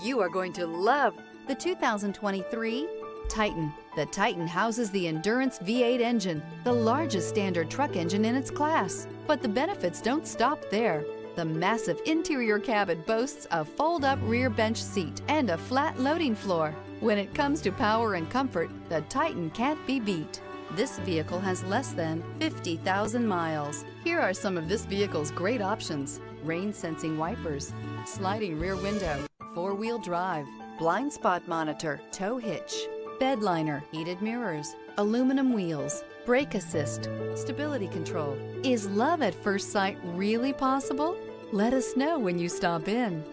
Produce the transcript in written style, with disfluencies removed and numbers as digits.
You are going to love the 2023 Titan. The Titan houses the Endurance V8 engine, the largest standard truck engine in its class. But the benefits don't stop there. The massive interior cabin boasts a fold-up rear bench seat and a flat loading floor. When it comes to power and comfort, the Titan can't be beat. This vehicle has less than 50,000 miles. Here are some of this vehicle's great options: rain-sensing wipers, sliding rear window, four-wheel drive, blind spot monitor, tow hitch, bed liner, heated mirrors, aluminum wheels, brake assist, stability control. Is love at first sight really possible? Let us know when you stop in.